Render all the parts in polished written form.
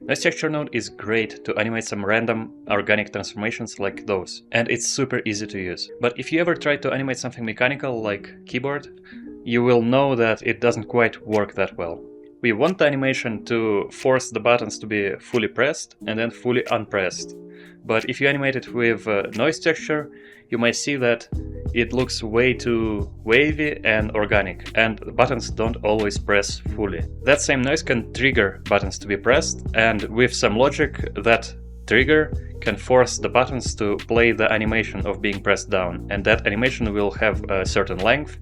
Noise texture node is great to animate some random organic transformations like those, and it's super easy to use. But if you ever try to animate something mechanical like keyboard, you will know that it doesn't quite work that well. We want the animation to force the buttons to be fully pressed and then fully unpressed. But if you animate it with noise texture, you might see that it looks way too wavy and organic, and the buttons don't always press fully. That same noise can trigger buttons to be pressed, and with some logic, that trigger can force the buttons to play the animation of being pressed down, and that animation will have a certain length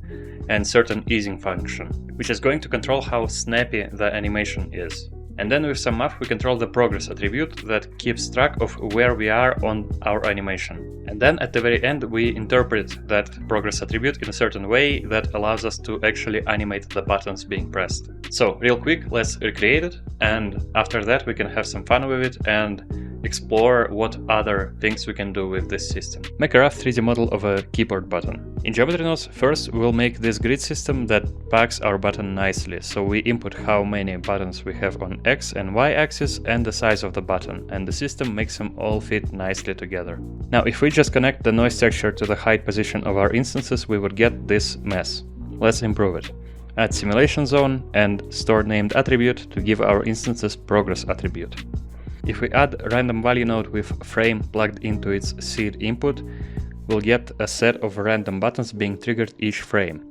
and certain easing function, which is going to control how snappy the animation is. And then with some math we control the progress attribute that keeps track of where we are on our animation. And then at the very end we interpret that progress attribute in a certain way that allows us to actually animate the buttons being pressed. So real quick, let's recreate it, and after that we can have some fun with it and explore what other things we can do with this system. Make a rough 3D model of a keyboard button. In Geometry Nodes, first we'll make this grid system that packs our button nicely. So we input how many buttons we have on X and Y axis and the size of the button, and the system makes them all fit nicely together. Now if we just connect the noise texture to the height position of our instances, we would get this mess. Let's improve it. Add simulation zone and store named attribute to give our instances progress attribute. If we add random value node with frame plugged into its seed input, we'll get a set of random buttons being triggered each frame.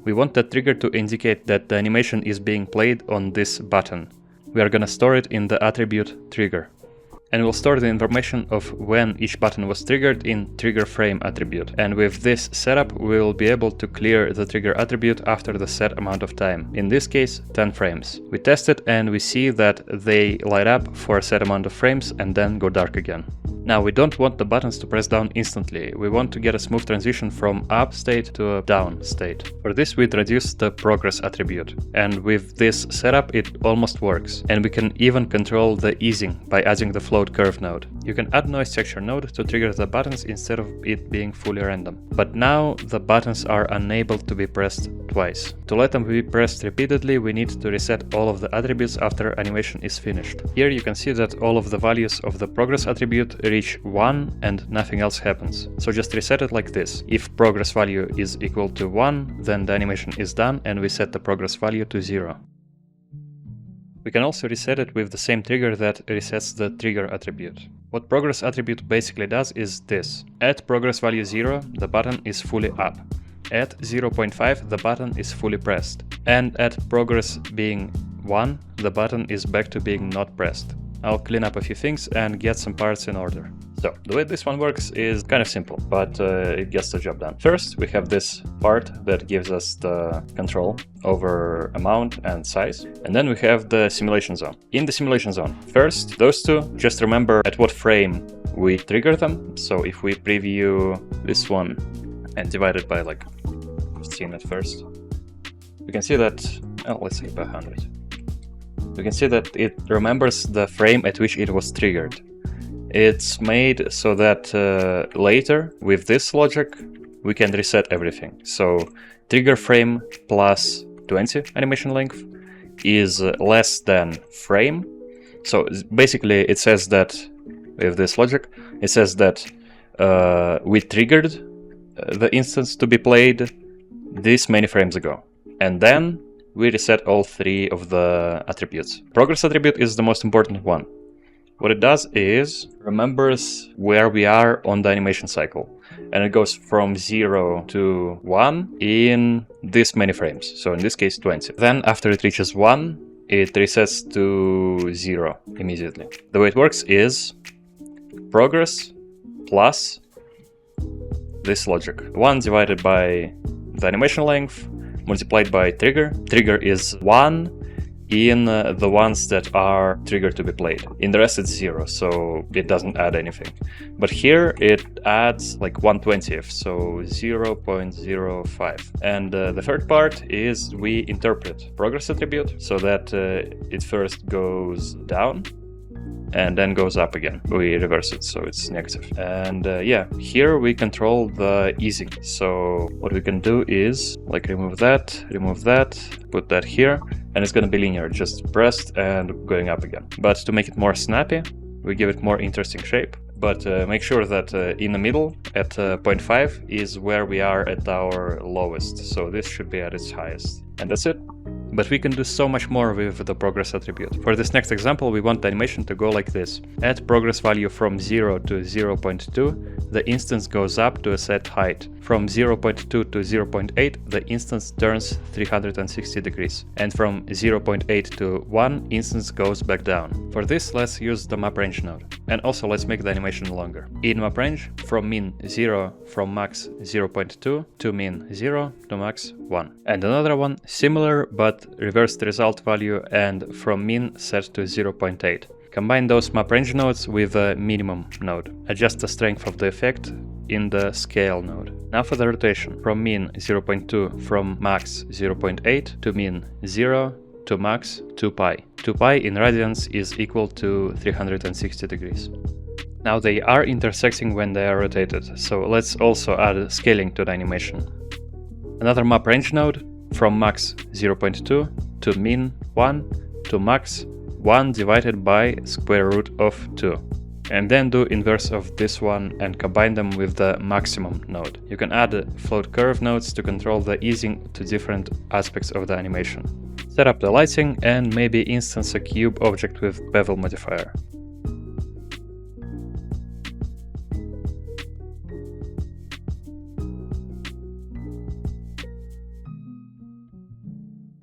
We want that trigger to indicate that the animation is being played on this button. We are gonna store it in the attribute trigger. And we'll store the information of when each button was triggered in trigger frame attribute. And with this setup, we'll be able to clear the trigger attribute after the set amount of time. In this case, 10 frames. We test it and we see that they light up for a set amount of frames and then go dark again. Now we don't want the buttons to press down instantly. We want to get a smooth transition from up state to a down state. For this we introduce the progress attribute. And with this setup it almost works. And we can even control the easing by adding the float curve node. You can add noise texture node to trigger the buttons instead of it being fully random. But now the buttons are unable to be pressed twice. To let them be pressed repeatedly, we need to reset all of the attributes after animation is finished. Here you can see that all of the values of the progress attribute reach 1 and nothing else happens. So just reset it like this. If progress value is equal to 1, then the animation is done and we set the progress value to 0. We can also reset it with the same trigger that resets the trigger attribute. What progress attribute basically does is this. At progress value 0, the button is fully up. At 0.5, the button is fully pressed. And at progress being 1, the button is back to being not pressed. I'll clean up a few things and get some parts in order. So, the way this one works is kind of simple, but it gets the job done. First, we have this part that gives us the control over amount and size. And then we have the simulation zone. In the simulation zone, first, those two, just remember at what frame we trigger them. So if we preview this one and divide it by like 15 at first, we can see that, oh, let's say by 100. We can see that it remembers the frame at which it was triggered. It's made so that later, with this logic, we can reset everything. So trigger frame plus 20 animation length is less than frame. So basically it says that, with this logic, it says that we triggered the instance to be played this many frames ago. And then we reset all three of the attributes. Progress attribute is the most important one. What it does is remembers where we are on the animation cycle. And it goes from 0 to 1 in this many frames. So in this case 20. Then after it reaches 1, it resets to 0 immediately. The way it works is progress plus this logic. 1 divided by the animation length multiplied by trigger. Trigger is 1 in the ones that are triggered to be played. In the rest it's 0, so it doesn't add anything. But here it adds like 1/20th, so 0.05. And the third part is we interpret progress attribute so that it first goes down and then goes up again. We reverse it, so it's negative. And yeah, here we control the easing. So what we can do is like remove that, put that here, and it's gonna be linear, just pressed and going up again. But to make it more snappy, we give it more interesting shape. But make sure that in the middle at 0.5 is where we are at our lowest. So this should be at its highest. And that's it. But we can do so much more with the progress attribute. For this next example, we want the animation to go like this. At progress value from 0 to 0.2, the instance goes up to a set height. From 0.2 to 0.8, the instance turns 360 degrees. And from 0.8 to 1, instance goes back down. For this, let's use the map range node. And also let's make the animation longer. In map range, from min 0, from max 0.2 to min 0 to max 1. And another one, similar but reversed result value, and from min set to 0.8. Combine those map range nodes with a minimum node. Adjust the strength of the effect in the scale node. Now for the rotation, from min 0.2, from max 0.8 to min 0 to max 2 pi. 2 pi in radians is equal to 360 degrees. Now they are intersecting when they are rotated, so let's also add scaling to the animation. Another map range node, from max 0.2 to min 1 to max 1 divided by square root of 2. And then do inverse of this one and combine them with the maximum node. You can add float curve nodes to control the easing to different aspects of the animation. Set up the lighting and maybe instance a cube object with bevel modifier.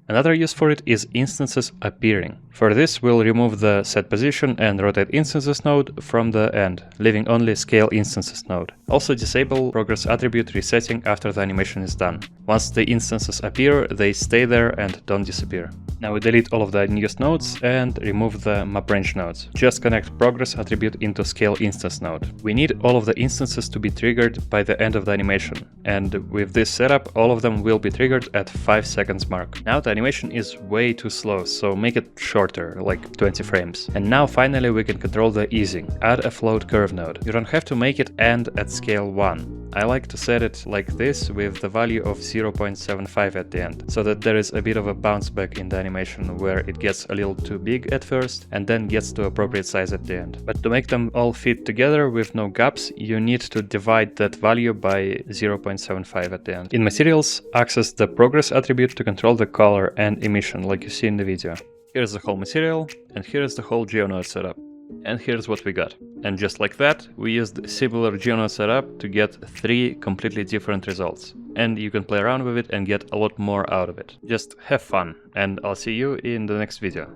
Another use for it is instances appearing. For this, we'll remove the set position and rotate instances node from the end, leaving only scale instances node. Also disable progress attribute resetting after the animation is done. Once the instances appear, they stay there and don't disappear. Now we delete all of the unused nodes and remove the map range nodes. Just connect progress attribute into scale instance node. We need all of the instances to be triggered by the end of the animation, and with this setup all of them will be triggered at 5 seconds mark. Now the animation is way too slow, so make it shorter, like 20 frames. And now finally we can control the easing. Add a float curve node. You don't have to make it end at scale 1. I like to set it like this with the value of 0.75 at the end, so that there is a bit of a bounce back in the animation where it gets a little too big at first and then gets to appropriate size at the end. But to make them all fit together with no gaps, you need to divide that value by 0.75 at the end. In materials, access the progress attribute to control the color and emission like you see in the video. Here's the whole material, and here's the whole GeoNode setup. And here's what we got. And just like that, we used similar GeoNode setup to get 3 completely different results. And you can play around with it and get a lot more out of it. Just have fun, and I'll see you in the next video.